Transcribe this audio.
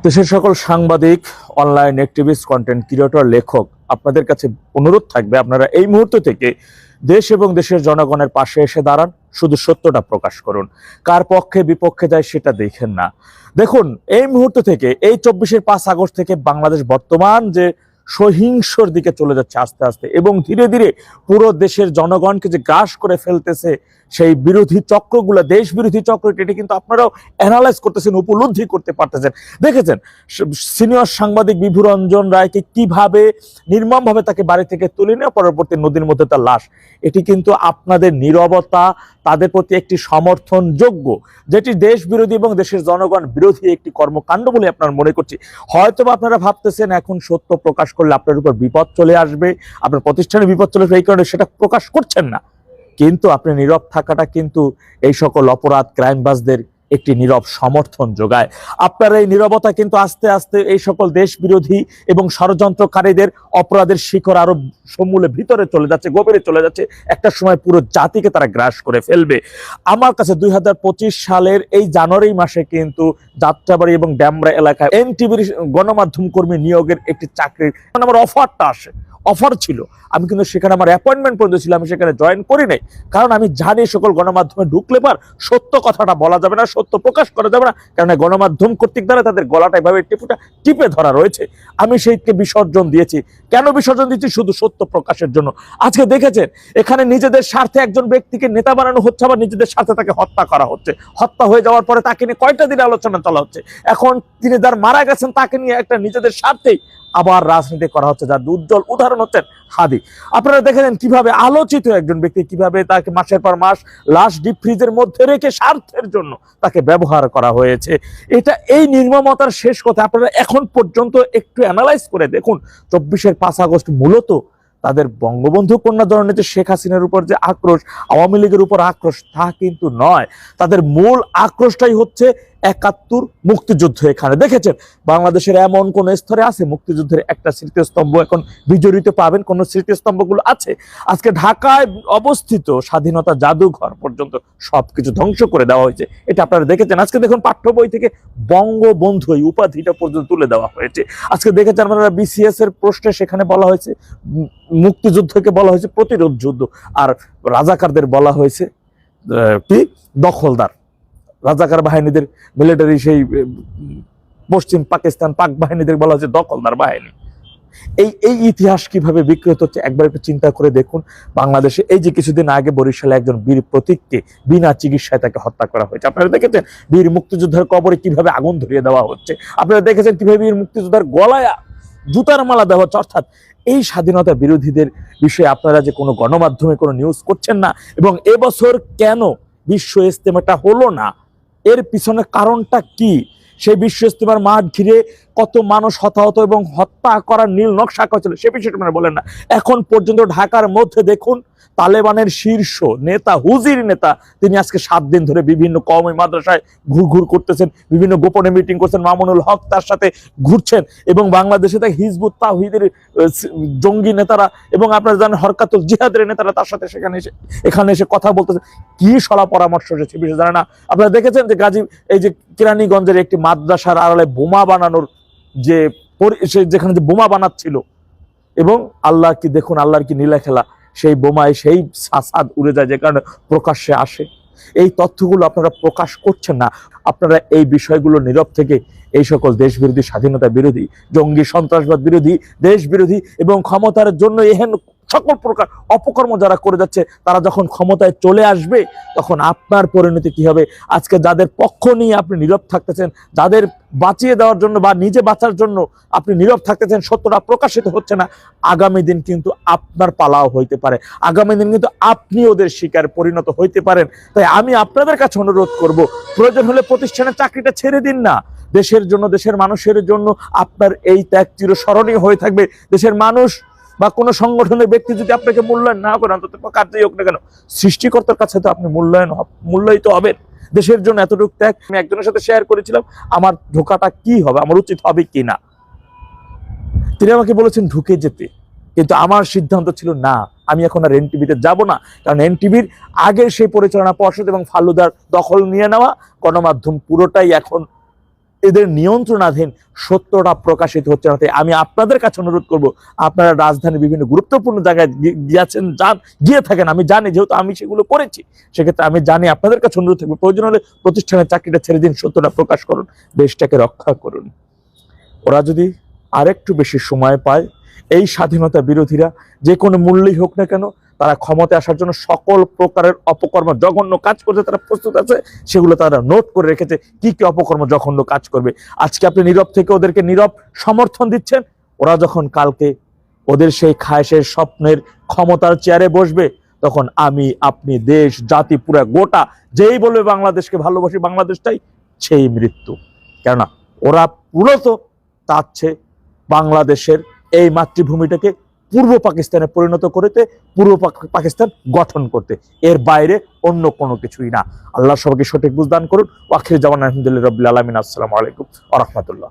দেশের সকল সাংবাদিক, অনলাইন অ্যাক্টিভিস্ট, কন্টেন্ট ক্রিয়েটর, লেখক, আপনাদের কাছে অনুরোধ থাকবে আপনারা এই মুহূর্ত থেকে দেশ এবং দেশের জনগণের পাশে এসে দাঁড়ান। শুধু সত্যটা প্রকাশ করুন, কার পক্ষে বিপক্ষে যায় সেটা দেখেন না। দেখুন, এই মুহূর্ত থেকে এই 24 আগস্ট থেকে বাংলাদেশ বর্তমান যে সহিংসর দিকে চলে যাচ্ছে আস্তে আস্তে, এবং ধীরে ধীরে পুরো দেশের জনগণকে যে গ্রাস করে ফেলতেছে সেই বিরোধী চক্রগুলো, দেশ বিরোধী চক্র, এটি কিন্তু আপনারাও অ্যানালাইজ করতেছেন, উপলব্ধি করতে পারতেছেন। দেখেছেন সিনিয়র সাংবাদিক বিভূরঞ্জন রায়কে কিভাবে নির্মমভাবে তাকে বাড়ি থেকে তুলে নিয়ে পরবর্তী নদীর মধ্যে তার লাশ। এটি কিন্তু আপনাদের নীরবতা তাদের প্রতি একটি সমর্থনযোগ্য, যেটি দেশ বিরোধী এবং দেশের জনগণ বিরোধী একটি কর্মকাণ্ড বলে আপনার মনে করছি। হয়তো আপনারা ভাবতেছেন এখন সত্য প্রকাশ করলে আপনার উপর বিপদ চলে আসবে, আপনার প্রতিষ্ঠানে বিপদ চলে আসবে, এই কারণে সেটা প্রকাশ করছেন না। কিন্তু আপনি নীরব থাকাটা কিন্তু এই সকল অপরাধ ক্রাইমবাজদের একটি নীরব সমর্থন যোগায়। আপনার এই নীরবতা কিন্তু আস্তে আস্তে এই সকল দেশ বিরোধী এবং ষড়যন্ত্রকারীদের অপরাধের শিখর আরো সমূলে ভিতরে চলে যাচ্ছে, গভীরে চলে যাচ্ছে। একটা সময় পুরো জাতিকে তারা গ্রাস করে ফেলবে। আমার কাছে 2025 সালের এই জানুয়ারি মাসে কিন্তু যাত্রাবাড়ি এবং ড্যামরা এলাকায় এনটিভির গণমাধ্যম কর্মী নিয়োগের একটি চাকরির আমার অফারটা আসে। অফার ছিল, আমি কিন্তু সেখানে আমার অ্যাপয়েন্টমেন্ট পর্যন্ত ছিল, আমি সেখানে জয়েন করি নাই। কারণ আমি জানি সকল গণমাধ্যমে ঢুকলে পার সত্য কথাটা বলা যাবে না, সত্য প্রকাশ করা যাবে না, কারণ গণমাধ্যম কর্তৃক দ্বারা তাদের গলাটা এভাবে টিপে ধরা রয়েছে। আমি সেইকে বিসর্জন দিয়েছি। কেন বিসর্জন দিচ্ছি? শুধু সত্য প্রকাশের জন্য। আজকে দেখেছেন এখানে নিজেদের স্বার্থে একজন ব্যক্তিকে নেতা বানানো হচ্ছে, আবার নিজেদের স্বার্থে তাকে হত্যা করা হচ্ছে। হত্যা হয়ে যাওয়ার পরে তাকে নিয়ে কয়টা দিন আলোচনা চলা হচ্ছে। এখন তিনি যার মারা গেছেন তাকে নিয়ে একটা নিজেদের স্বার্থেই আবার রাজনীতি করা হচ্ছে, যার উজ্জ্বল উদাহরণ হচ্ছেন হাদি। আপনারা দেখেছেন কিভাবে আলোচিত একজন ব্যক্তি, কিভাবে তাকে মাসের পর মাস লাশ ডিপ ফ্রিজের মধ্যে রেখে স্বার্থের জন্য তাকে ব্যবহার করা হয়েছে। এটা এই নির্মমতার শেষ কথা আপনারা এখন পর্যন্ত একটু অ্যানালাইজ করে দেখুন। 24 আগস্ট মূলত তাদের বঙ্গবন্ধু কন্যা জননেত্রী শেখ হাসিনার উপর যে আক্রোশ, আওয়ামী লীগের উপর আক্রোশ, তা কিন্তু নয়। তাদের মূল আক্রোশটাই হচ্ছে 71 মুক্তিযুদ্ধ। এখানে দেখেছেন বাংলাদেশের এমন কোন স্তরে আছে মুক্তিযুদ্ধের একটা স্মৃতিস্তম্ভ এখন বিজড়িত পাবেন? কোন স্মৃতিস্তম্ভগুলো আছে? আজকে ঢাকায় অবস্থিত স্বাধীনতা জাদুঘর পর্যন্ত সবকিছু ধ্বংস করে দেওয়া হয়েছে। এটা আপনারা দেখেছেন। আজকে দেখুন পাঠ্য বই থেকে বঙ্গবন্ধু এই উপাধিটা পর্যন্ত তুলে দেওয়া হয়েছে। আজকে দেখেছেন আপনারা বিসিএস এর প্রশ্নে সেখানে বলা হয়েছে মুক্তিযুদ্ধকে বলা হয়েছে প্রতিরোধ যুদ্ধ, আর রাজাকারদের বলা হয়েছে কি দখলদার। রাজাকার বাহিনীদের, মিলিটারি সেই পশ্চিম পাকিস্তান পাক বাহিনীদের বলা হচ্ছে দখলদার বাহিনী। এই ইতিহাস কিভাবে বিকৃত হচ্ছে একবার একটু চিন্তা করে দেখুন। বাংলাদেশে এই যে কিছুদিন আগে বরিশালে একজন বীর প্রতীককে বিনা চিকিৎসায় তাকে হত্যা করা হয়েছে। আপনারা দেখেছেন বীর মুক্তিযোদ্ধার কবরে কিভাবে আগুন ধরিয়ে দেওয়া হচ্ছে। আপনারা দেখেছেন কিভাবে বীর মুক্তিযোদ্ধার গলায় জুতার মালা দেওয়া হচ্ছে। অর্থাৎ এই স্বাধীনতা বিরোধীদের বিষয়ে আপনারা যে কোনো গণমাধ্যমে কোনো নিউজ করছেন না, এবং এবছর কেন বিশ্ব ইজতেমাটা হলো না, এর পিছনে কারণটা কি? সেই বিশ্ব ইজতেমার মাঠ ঘিরে কত মানুষ হতাহত এবং হত্যা করার নীল নকশা করেছিল, সে বিষয়টা আপনারা বলেন না। এখন পর্যন্ত ঢাকার মধ্যে দেখুন তালেবানের শীর্ষ নেতা, হুজির নেতা, তিনি আজকে 7 দিন ধরে বিভিন্ন কওমি মাদ্রাসায় ঘুরঘুর করতেছেন, বিভিন্ন গোপনে মিটিং করছেন। মামুনুল হক তার সাথে ঘুরছেন, এবং বাংলাদেশে থেকে হিজবুত তাওহীদের জঙ্গি নেতারা এবং আপনারা জানেন হরকাতুল জিহাদের নেতারা তার সাথে এখানে এসে কথা বলতেছেন। কি সলা পরামর্শ সে বিষয়ে জানে না। আপনারা দেখেছেন যে এই যে কেরানীগঞ্জের একটি মাদ্রাসার আড়ালে বোমা বানানোর যে যেখানে যে বোমা বানাচ্ছিল, এবং আল্লাহ কি দেখুন, আল্লাহর কি নীলা খেলা, সেই বোমায় সেই সাদ উড়ে যায়, যে কারণে প্রকাশ্যে আসে। এই তথ্যগুলো আপনারা প্রকাশ করছেন না। আপনারা এই বিষয়গুলো নীরব থেকে এই সকল দেশ বিরোধী, স্বাধীনতা বিরোধী, জঙ্গি সন্ত্রাসবাদ বিরোধী, দেশ বিরোধী এবং ক্ষমতার জন্য এহেন সকল প্রকার অপকর্ম যারা করে যাচ্ছে, তারা যখন ক্ষমতায় চলে আসবে তখন আপনার পরিণতি কি হবে? আজকে যাদের পক্ষ নিয়ে আপনি নীরব থাকতেছেন, যাদের বাঁচিয়ে দেওয়ার জন্য বা নিজে বাঁচার জন্য আপনি নীরব থাকতেছেন, সত্যটা প্রকাশিত হচ্ছে না, আগামী দিন কিন্তু আপনার পালাও হইতে পারে। আগামী দিন কিন্তু আপনি ওদের শিকার পরিণত হইতে পারেন। তাই আমি আপনাদের কাছে অনুরোধ করব, প্রয়োজন হলে প্রতিষ্ঠানের চাকরিটা ছেড়ে দিন না। দেশের জন্য, দেশের মানুষের জন্য আপনার এই ত্যাগ চিরস্মরণীয় হয়ে থাকবে। দেশের মানুষ বা কোনো সংগঠনের ব্যক্তি যদি আপনাকে মূল্যায়ন না করেন, অন্তত কার্যই হোক না কেন, সৃষ্টিকর্তার কাছে তো আপনি মূল্যায়িত হবেন। দেশের জন্য এতটুকু ত্যাগ। আমি একজনের সাথে শেয়ার করেছিলাম আমার ঢোকাটা কি হবে, আমার উচিত হবে কি না। তিনি আমাকে বলেছেন ঢুকে যেতে, কিন্তু আমার সিদ্ধান্ত ছিল না, আমি এখন আর এনটিভিতে যাব না। কারণ এনটিভির আগের সেই পরিচালনা পর্ষদ এবং ফালুদার দখল নিয়ে নেওয়া গণমাধ্যম পুরোটাই এখন এদের নিয়ন্ত্রণাধীন সত্যটা প্রকাশিত হচ্ছে না। তাই আমি আপনাদের কাছে অনুরোধ করব, আপনারা রাজধানীর বিভিন্ন গুরুত্বপূর্ণ জায়গায় গিয়েছেন, গিয়ে থাকেন, আমি জানি, যেহেতু আমি সেগুলো করেছি, সেক্ষেত্রে আমি জানি আপনাদের কাছে অনুরোধ থাকবে, প্রয়োজন হলে প্রতিষ্ঠানের চাকরিটা ছেড়ে দিন, সত্যটা প্রকাশ করুন, দেশটাকে রক্ষা করুন। ওরা যদি আরেকটু বেশি সময় পায়, এই স্বাধীনতা বিরোধীরা যে কোনো মূল্যেই হোক না কেন, তারা ক্ষমতায় আসার জন্য সকল প্রকারের অপকর্ম, জঘন্য কাজ করতে তারা প্রস্তুত আছে। সেগুলো তারা নোট করে রেখেছে, কি কি অপকর্ম, জঘন্য কাজ করবে। আজকে আপনি নীরব থেকে ওদেরকে নীরব সমর্থন দিচ্ছেন। ওরা যখন কালকে ওদের সেই খায়েশের স্বপ্নের ক্ষমতার চেয়ারে বসবে, তখন আমি, আপনি, দেশ, জাতি, পুরা গোটা, যেই বলবে বাংলাদেশকে ভালোবাসি, বাংলাদেশটাই, সেই মৃত্যু। কেননা ওরা মূলত চাচ্ছে বাংলাদেশের এই মাতৃভূমিটাকে পূর্ব পাকিস্তানে পরিণত করতে, পূর্ব পাকিস্তান গঠন করতে, এর বাইরে অন্য কোনো কিছুই না। আল্লাহ সবাইকে সঠিক বুঝদান করুন। আখির জামান আলহামদুলিল্লাহ রাব্বিল আলামিন। আসসালামু আলাইকুম ওয়া রাহমাতুল্লাহ।